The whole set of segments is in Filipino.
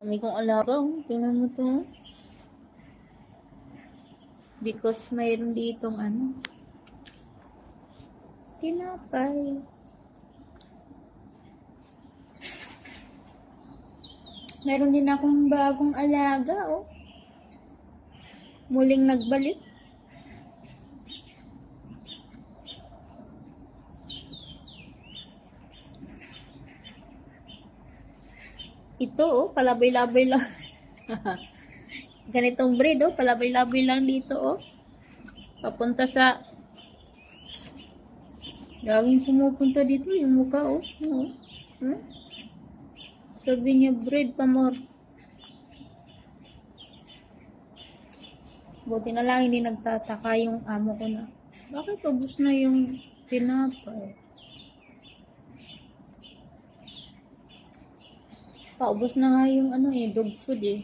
Kami kong alaga, tingnan mo to. Because mayroon ditong tinapay. Meron din akong bagong alaga, oh. Muling nagbalik. Ito, oh, palabay-labay lang. Ganitong breed, oh, palabay-labay lang dito, oh. Papunta sa... Laging pumupunta dito yung mukha, oh. Sabi niya, breed pa more. Buti na lang hindi nagtataka yung amo ko na. Bakit ubos na yung tinapay? Paubos na nga yung dog food eh.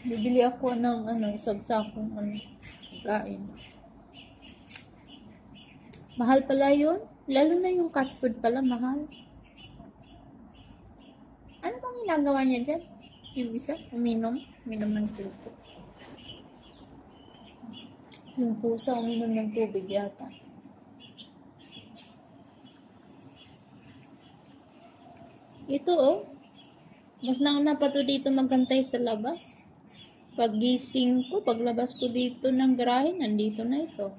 Bibili ako ng isang sakong kain. Mahal pala yun. Lalo na yung cat food pala, mahal. Ano bang ginagawa niya dyan? Yung isa, uminom ng tubig. Yung pusa, uminom ng tubig yata. Ito, oh. Mas nauna pa to dito magantay sa labas. Paggising ko, paglabas ko dito ng garahe, nandito na ito.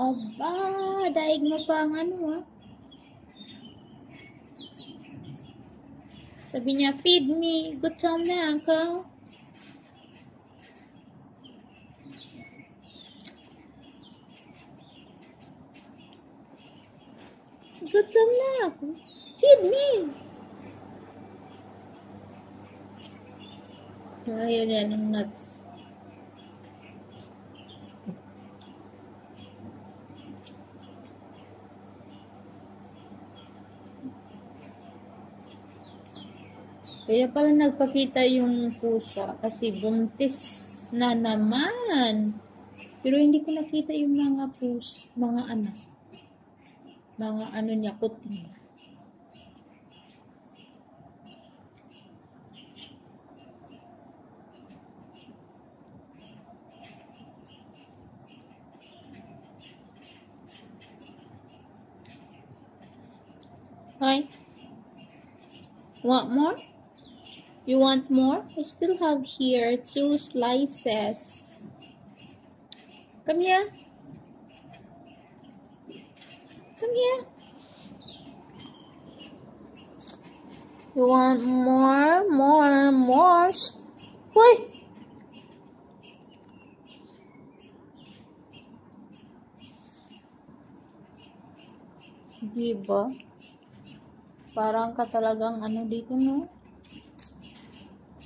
Aba, daig mo pa ang Sabi niya, feed me. Gutom na ako. Gutom na ako. Feed me. Ayaw niya ng nuts. Kaya pala nagpakita yung pusa kasi buntis na naman. Pero hindi ko nakita yung mga niya, kuting. Hi. Want more? You want more? I still have here 2 slices. Come here. Come here. You want more? Hoy! Diba? Parang ka talagang dito, no?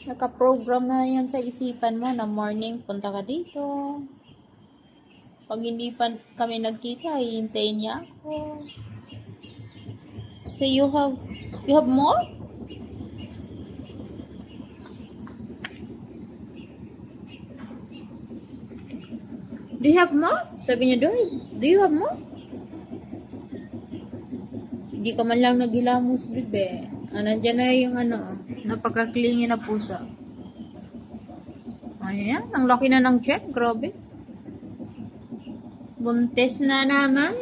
Naka-program na yan sa isipan mo na morning, punta ka dito. Pag hindi pa kami nagkita, hihintayin niya ako. So you have more? Do you have more? Sabi niya, do you have more? Hindi ka man lang naghilamos, bebe. Nandiyan na yung napagkaklingi na pusa. Ayan, ang laki na ng check, grabe. Buntis na naman.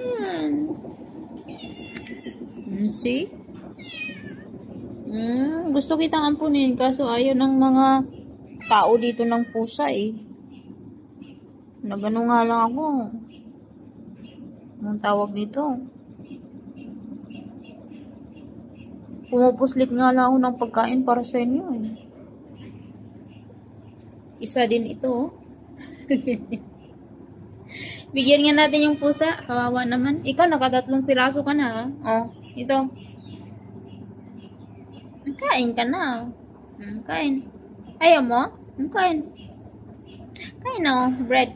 See? Gusto kitang ampunin, kaso ayaw ng mga tao dito ng pusa eh. Nagano nga lang ako. Anong tawag dito? Pumupuslit nga lang ako ng pagkain para sa inyo eh. Isa din ito. Bigyan nga natin yung pusa. Kawawa naman. Ikaw, nakatatlong piraso ka na. Oh, ito. Kain ka na. Kain. Ayaw mo? Kain. Kain na, oh. Bread.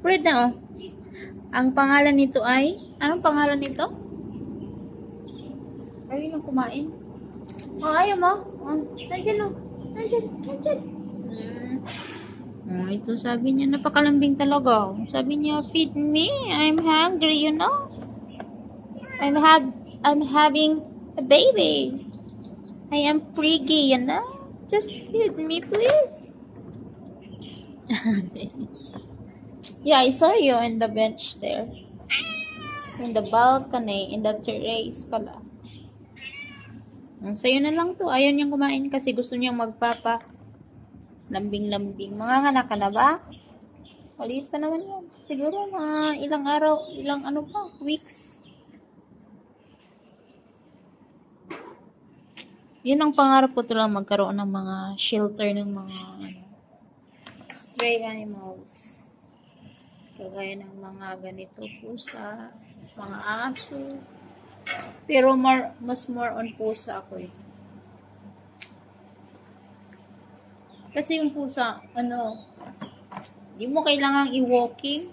Bread na, oh. Ang pangalan nito ay... Anong pangalan nito? Ayaw na kumain. Oh, ayaw mo? Oh, nandiyan, oh. Nandiyan. Ito sabi niya, napakalambing talaga. Sabi niya, feed me. I'm hungry, you know. I'm having a baby. I am priggy, you know? Just feed me, please. Yeah, I saw you in the bench there. In the balcony, in the terrace pala. Sa'yo na lang to. Ayaw niyang kumain kasi gusto niyang magpapa lambing-lambing. Mga anak ka na ba? Maliit pa naman yan. Siguro mga ilang araw, ilang ano pa, weeks. Yun ang pangarap ko lang magkaroon ng mga shelter ng mga stray animals. Kagaya ng mga ganito pusa, mga aso. Pero mas more on pusa ako eh. Kasi yung pusa, di mo kailangang i-walking.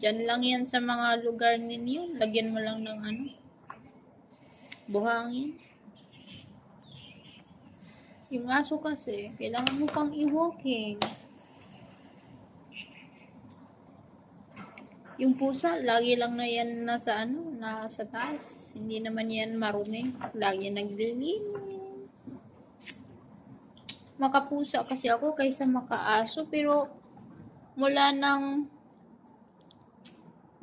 Diyan lang yan sa mga lugar ninyo. Lagyan mo lang ng buhangin. Yung aso kasi, kailangan mo pang i-walking. Yung pusa, lagi lang na yan nasa taas. Hindi naman yan marumi. Lagi naglilinis. Makapusa kasi ako kaysa makaaso, pero mula nang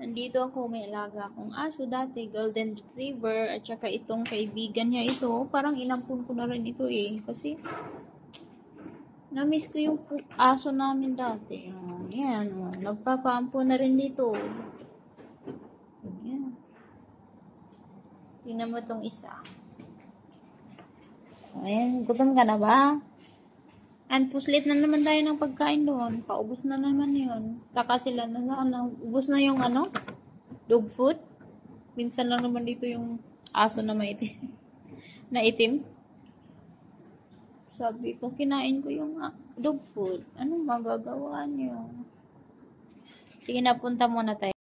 nandito ako, may alaga akong aso dati, golden retriever, at saka itong kaibigan niya ito, parang inampun ko na rin ito eh, kasi na-miss ko yung aso namin dati. Yan, nagpapaampo na rin dito. Yan. Tingnan mo tong isa. Ayan, gutom ka na ba? Puslit na naman tayo ng pagkain doon. Paubos na naman yun. Taka sila na ubos na yung dog food. Minsan lang naman dito yung aso na maitim. na itim. Sabi ko, kinain ko yung dog food. Anong magagawa niyo? Sige na, punta muna tayo.